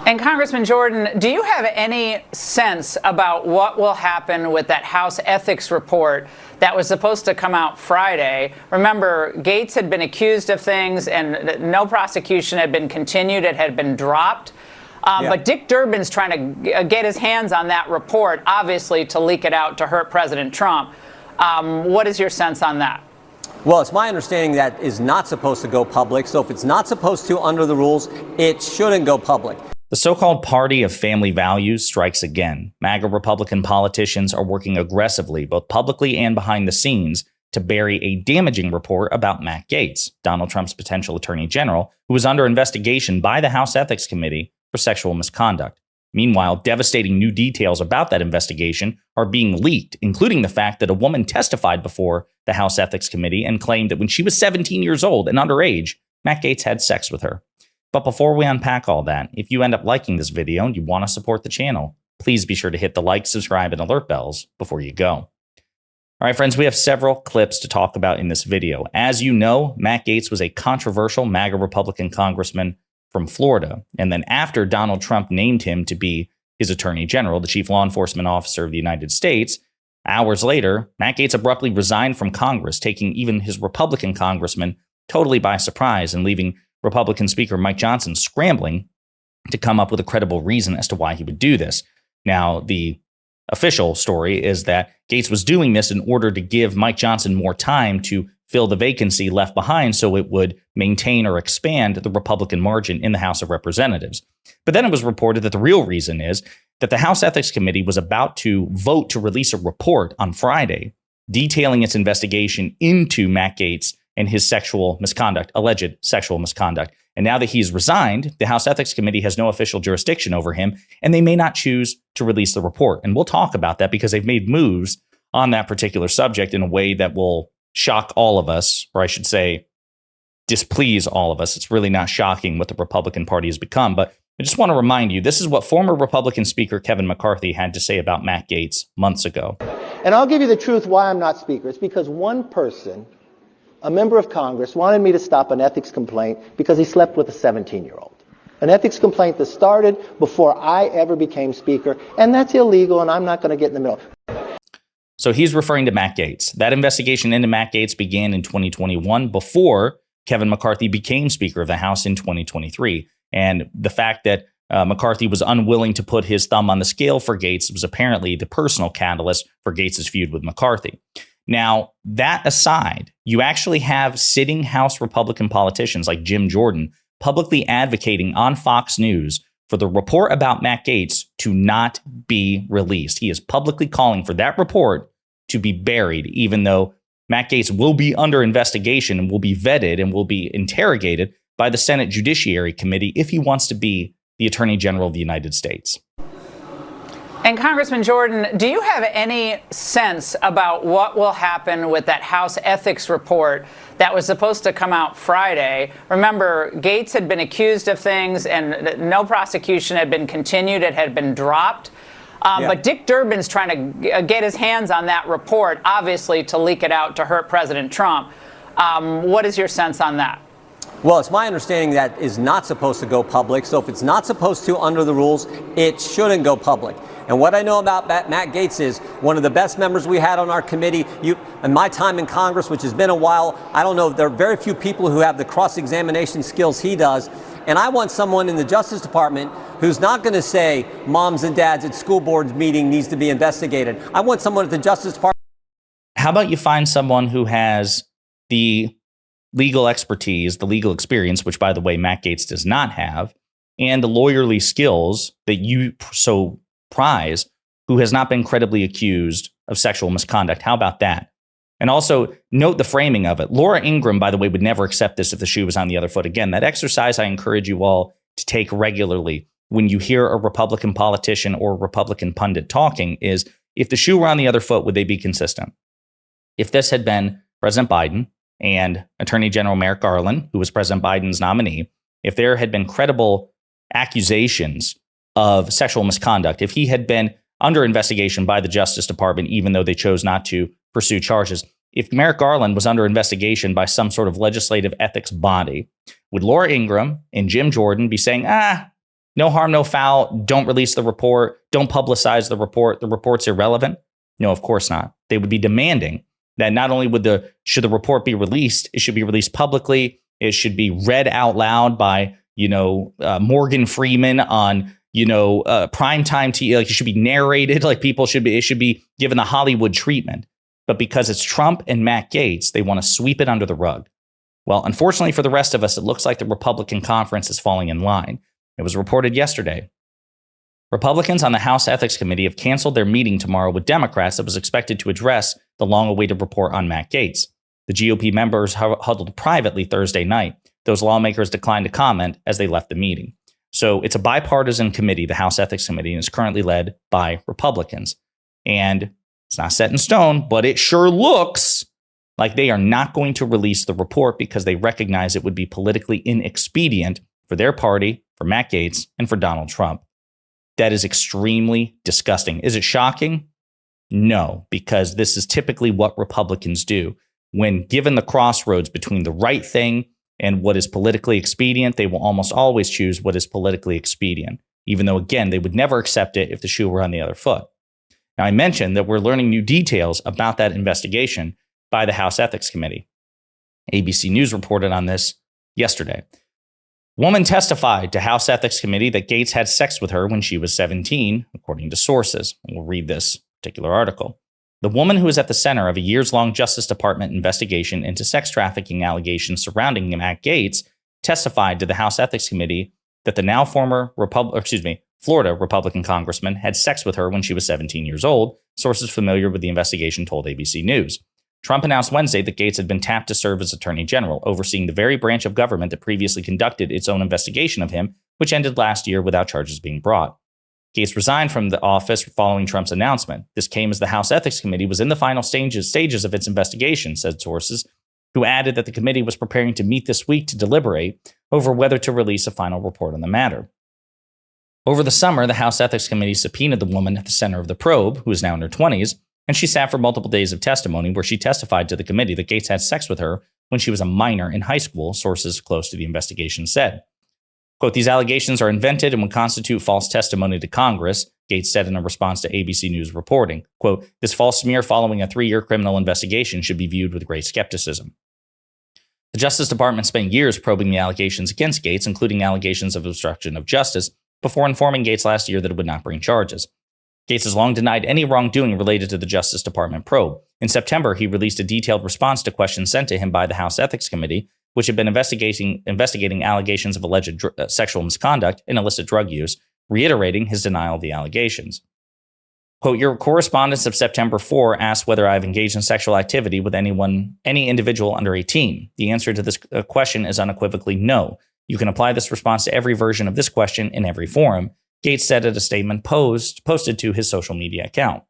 And Congressman Jordan, do you have any sense about what will happen with that House ethics report that was supposed to come out Friday? Remember, Gaetz had been accused of things and no prosecution had been continued. It had been dropped. But Dick Durbin's trying to get his hands on that report, obviously, to leak it out to hurt President Trump. What is your sense on that? Well, it's my understanding that is not supposed to go public. So if it's not supposed to under the rules, it shouldn't go public. The so-called party of family values strikes again. MAGA Republican politicians are working aggressively, both publicly and behind the scenes, to bury a damaging report about Matt Gaetz, Donald Trump's potential attorney general, who was under investigation by the House Ethics Committee for sexual misconduct. Meanwhile, devastating new details about that investigation are being leaked, including the fact that a woman testified before the House Ethics Committee and claimed that when she was 17 years old and underage, Matt Gaetz had sex with her. But before we unpack all that, if you end up liking this video and you want to support the channel, please be sure to hit the like, subscribe, and alert bells before you go. All right, friends, we have several clips to talk about in this video. As you know, Matt Gaetz was a controversial MAGA Republican congressman from Florida. And then after Donald Trump named him to be his attorney general, the chief law enforcement officer of the United States, hours later, Matt Gaetz abruptly resigned from Congress, taking even his Republican congressman totally by surprise and leaving Republican Speaker Mike Johnson scrambling to come up with a credible reason as to why he would do this. Now, the official story is that Gaetz was doing this in order to give Mike Johnson more time to fill the vacancy left behind so it would maintain or expand the Republican margin in the House of Representatives. But then it was reported that the real reason is that the House Ethics Committee was about to vote to release a report on Friday detailing its investigation into Matt Gaetz and his sexual misconduct, alleged sexual misconduct. And now that he's resigned, the House Ethics Committee has no official jurisdiction over him, and they may not choose to release the report. And we'll talk about that because they've made moves on that particular subject in a way that will shock all of us, or I should say, displease all of us. It's really not shocking what the Republican Party has become. But I just want to remind you, this is what former Republican Speaker Kevin McCarthy had to say about Matt Gaetz months ago. And I'll give you the truth why I'm not Speaker. It's because one person, a member of Congress, wanted me to stop an ethics complaint because he slept with a 17-year-old. An ethics complaint that started before I ever became Speaker, and that's illegal, and I'm not going to get in the middle. So he's referring to Matt Gaetz. That investigation into Matt Gaetz began in 2021 before Kevin McCarthy became Speaker of the House in 2023. And the fact that McCarthy was unwilling to put his thumb on the scale for Gaetz was apparently the personal catalyst for Gaetz's feud with McCarthy. Now, that aside, you actually have sitting House Republican politicians like Jim Jordan publicly advocating on Fox News for the report about Matt Gaetz to not be released. He is publicly calling for that report to be buried, even though Matt Gaetz will be under investigation and will be vetted and will be interrogated by the Senate Judiciary Committee if he wants to be the Attorney General of the United States. And Congressman Jordan, do you have any sense about what will happen with that House ethics report that was supposed to come out Friday? Remember, Gaetz had been accused of things and no prosecution had been continued. It had been dropped. But Dick Durbin's trying to get his hands on that report, obviously, to leak it out to hurt President Trump. What is your sense on that? Well, it's my understanding that is not supposed to go public. So if it's not supposed to under the rules, it shouldn't go public. And what I know about Matt Gaetz is one of the best members we had on our committee. In my time in Congress, which has been a while, I don't know, there are very few people who have the cross-examination skills he does. And I want someone in the Justice Department who's not going to say moms and dads at school boards meeting needs to be investigated. I want someone at the Justice Department. How about you find someone who has the legal expertise, the legal experience, which, by the way, Matt Gaetz does not have, and the lawyerly skills that you so prize, who has not been credibly accused of sexual misconduct? How about that? And also note the framing of it. Laura Ingraham, by the way, would never accept this if the shoe was on the other foot. Again, that exercise I encourage you all to take regularly when you hear a Republican politician or Republican pundit talking is, if the shoe were on the other foot, would they be consistent? If this had been President Biden and Attorney General Merrick Garland, who was President Biden's nominee, if there had been credible accusations of sexual misconduct, if he had been under investigation by the Justice Department, even though they chose not to pursue charges, if Merrick Garland was under investigation by some sort of legislative ethics body, would Laura Ingraham and Jim Jordan be saying, no harm, no foul. Don't release the report. Don't publicize the report. The report's irrelevant. No, of course not. They would be demanding that not only should the report be released, it should be released publicly. It should be read out loud by, Morgan Freeman on, primetime TV. Like, it should be narrated. Like, it should be given the Hollywood treatment. But because it's Trump and Matt Gaetz, they want to sweep it under the rug. Well, unfortunately for the rest of us, it looks like the Republican conference is falling in line. It was reported yesterday. Republicans on the House Ethics Committee have canceled their meeting tomorrow with Democrats that was expected to address the long-awaited report on Matt Gaetz. The GOP members huddled privately Thursday night. Those lawmakers declined to comment as they left the meeting. So it's a bipartisan committee, the House Ethics Committee, and is currently led by Republicans. And it's not set in stone, but it sure looks like they are not going to release the report because they recognize it would be politically inexpedient for their party, for Matt Gaetz, and for Donald Trump. That is extremely disgusting. Is it shocking? No, because this is typically what Republicans do. When given the crossroads between the right thing and what is politically expedient, they will almost always choose what is politically expedient, even though, again, they would never accept it if the shoe were on the other foot. Now, I mentioned that we're learning new details about that investigation by the House Ethics Committee. ABC News reported on this yesterday. Woman testified to House Ethics Committee that Gaetz had sex with her when she was 17, according to sources. We'll read this particular article. The woman who is at the center of a years-long Justice Department investigation into sex trafficking allegations surrounding Matt Gaetz testified to the House Ethics Committee that the now former Florida Republican congressman had sex with her when she was 17 years old, sources familiar with the investigation told ABC News. Trump announced Wednesday that Gaetz had been tapped to serve as Attorney General, overseeing the very branch of government that previously conducted its own investigation of him, which ended last year without charges being brought. Gaetz resigned from the office following Trump's announcement. This came as the House Ethics Committee was in the final stages of its investigation, said sources, who added that the committee was preparing to meet this week to deliberate over whether to release a final report on the matter. Over the summer, the House Ethics Committee subpoenaed the woman at the center of the probe, who is now in her 20s, and she sat for multiple days of testimony where she testified to the committee that Gaetz had sex with her when she was a minor in high school, sources close to the investigation said. Quote, these allegations are invented and would constitute false testimony to Congress, Gaetz said in a response to ABC News reporting. Quote, this false smear following a 3-year criminal investigation should be viewed with great skepticism. The Justice Department spent years probing the allegations against Gaetz, including allegations of obstruction of justice, before informing Gaetz last year that it would not bring charges. Gaetz has long denied any wrongdoing related to the Justice Department probe. In September, he released a detailed response to questions sent to him by the House Ethics Committee, which had been investigating allegations of alleged sexual misconduct and illicit drug use, reiterating his denial of the allegations. Quote, your correspondence of September 4 asked whether I've engaged in sexual activity with any individual under 18. The answer to this question is unequivocally no. You can apply this response to every version of this question in every forum, Gaetz said at a statement posted to his social media account.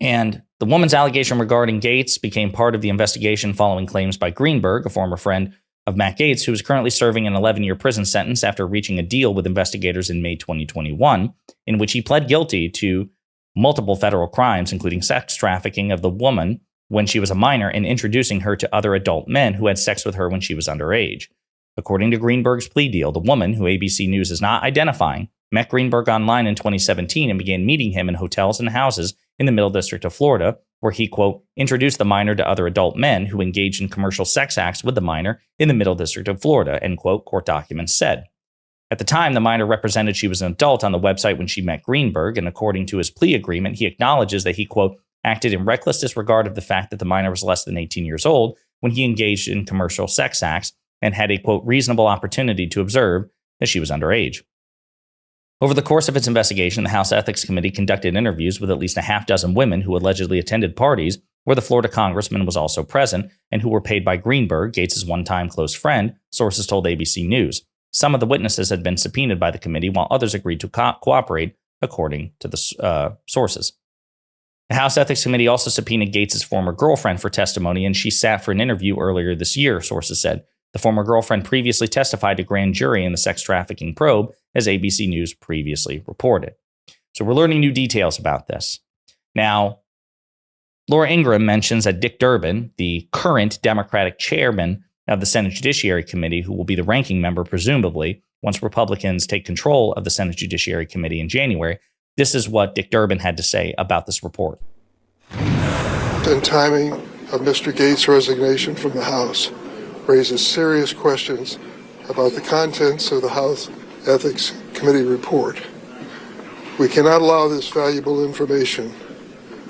And the woman's allegation regarding Gaetz became part of the investigation following claims by Greenberg, a former friend of Matt Gaetz, who is currently serving an 11-year prison sentence after reaching a deal with investigators in May 2021, in which he pled guilty to multiple federal crimes, including sex trafficking of the woman when she was a minor and introducing her to other adult men who had sex with her when she was underage. According to Greenberg's plea deal, the woman, who ABC News is not identifying, met Greenberg online in 2017 and began meeting him in hotels and houses in the Middle District of Florida, where he, quote, introduced the minor to other adult men who engaged in commercial sex acts with the minor in the Middle District of Florida, end quote, court documents said. At the time, the minor represented she was an adult on the website when she met Greenberg, and according to his plea agreement, he acknowledges that he, quote, acted in reckless disregard of the fact that the minor was less than 18 years old when he engaged in commercial sex acts and had a, quote, reasonable opportunity to observe that she was underage. Over the course of its investigation, the House Ethics Committee conducted interviews with at least a half dozen women who allegedly attended parties where the Florida congressman was also present and who were paid by Greenberg, Gaetz' one-time close friend, sources told ABC News. Some of the witnesses had been subpoenaed by the committee, while others agreed to cooperate, according to the sources. The House Ethics Committee also subpoenaed Gaetz' former girlfriend for testimony, and she sat for an interview earlier this year, sources said. The former girlfriend previously testified to grand jury in the sex trafficking probe, as ABC News previously reported. So we're learning new details about this. Now, Laura Ingraham mentions that Dick Durbin, the current Democratic chairman of the Senate Judiciary Committee, who will be the ranking member, presumably, once Republicans take control of the Senate Judiciary Committee in January. This is what Dick Durbin had to say about this report. The timing of Mr. Gaetz' resignation from the House raises serious questions about the contents of the House Ethics Committee report. We cannot allow this valuable information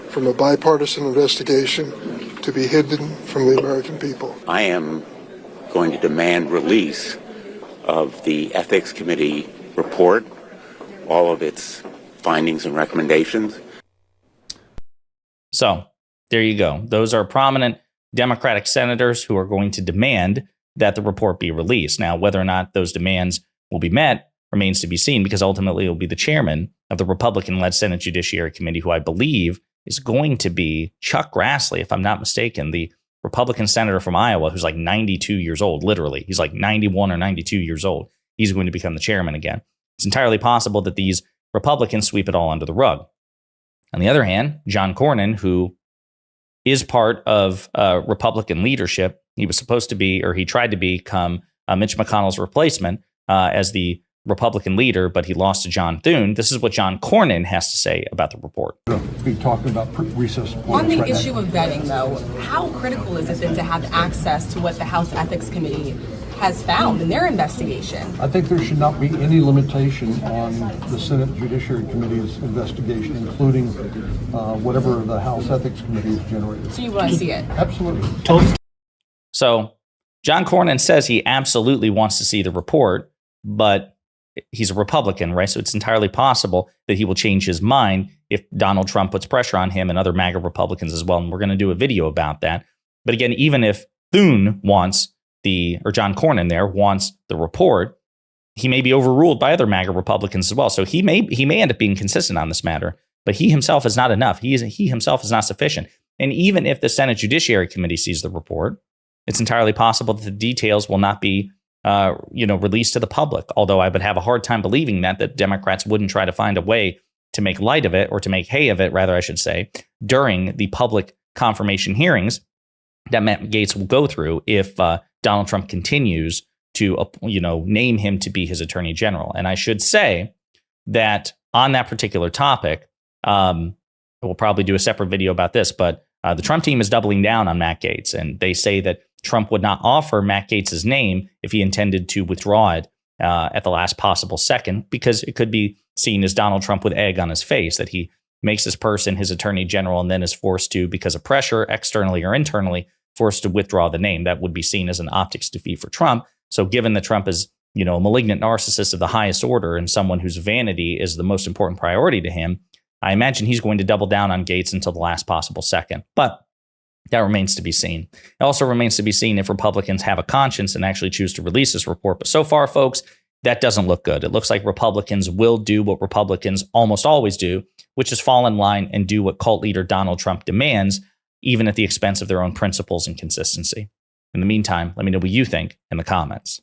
from a bipartisan investigation to be hidden from the American people. I am going to demand release of the Ethics Committee report, all of its findings and recommendations. So there you go. Those are prominent Democratic senators who are going to demand that the report be released. Now, whether or not those demands will be met remains to be seen, because ultimately it will be the chairman of the Republican-led Senate Judiciary Committee, who I believe is going to be Chuck Grassley, if I'm not mistaken, the Republican senator from Iowa, who's like 92 years old, literally. He's like 91 or 92 years old. He's going to become the chairman again. It's entirely possible that these Republicans sweep it all under the rug. On the other hand, John Cornyn, who is part of Republican leadership, he was supposed to be, or he tried to become Mitch McConnell's replacement as the Republican leader, but he lost to John Thune. This is what John Cornyn has to say about the report. Be talking about recess on the issue of vetting, though, how critical is it then to have access to what the House Ethics Committee has found in their investigation? I think there should not be any limitation on the Senate Judiciary Committee's investigation, including whatever the House Ethics Committee has generated. So you want to see it? Absolutely. So John Cornyn says he absolutely wants to see the report, but he's a Republican, right? So it's entirely possible that he will change his mind if Donald Trump puts pressure on him and other MAGA Republicans as well. And we're going to do a video about that. But again, even if Thune wants or John Cornyn there wants the report, he may be overruled by other MAGA Republicans as well. So he may end up being consistent on this matter, but he himself is not enough. He himself is not sufficient. And even if the Senate Judiciary Committee sees the report, it's entirely possible that the details will not be released to the public. Although I would have a hard time believing that Democrats wouldn't try to find a way to make light of it, or to make hay of it, rather, I should say, during the public confirmation hearings that Matt Gaetz will go through if Donald Trump continues to, name him to be his attorney general. And I should say that on that particular topic, we'll probably do a separate video about this, but the Trump team is doubling down on Matt Gaetz, and they say that Trump would not offer Matt Gaetz's name if he intended to withdraw it at the last possible second, because it could be seen as Donald Trump with egg on his face, that he makes this person his attorney general and then is forced to, because of pressure, externally or internally, forced to withdraw the name. That would be seen as an optics defeat for Trump. So given that Trump is, a malignant narcissist of the highest order and someone whose vanity is the most important priority to him, I imagine he's going to double down on Gaetz until the last possible second. But that remains to be seen. It also remains to be seen if Republicans have a conscience and actually choose to release this report. But so far, folks, that doesn't look good. It looks like Republicans will do what Republicans almost always do, which is fall in line and do what cult leader Donald Trump demands, even at the expense of their own principles and consistency. In the meantime, let me know what you think in the comments.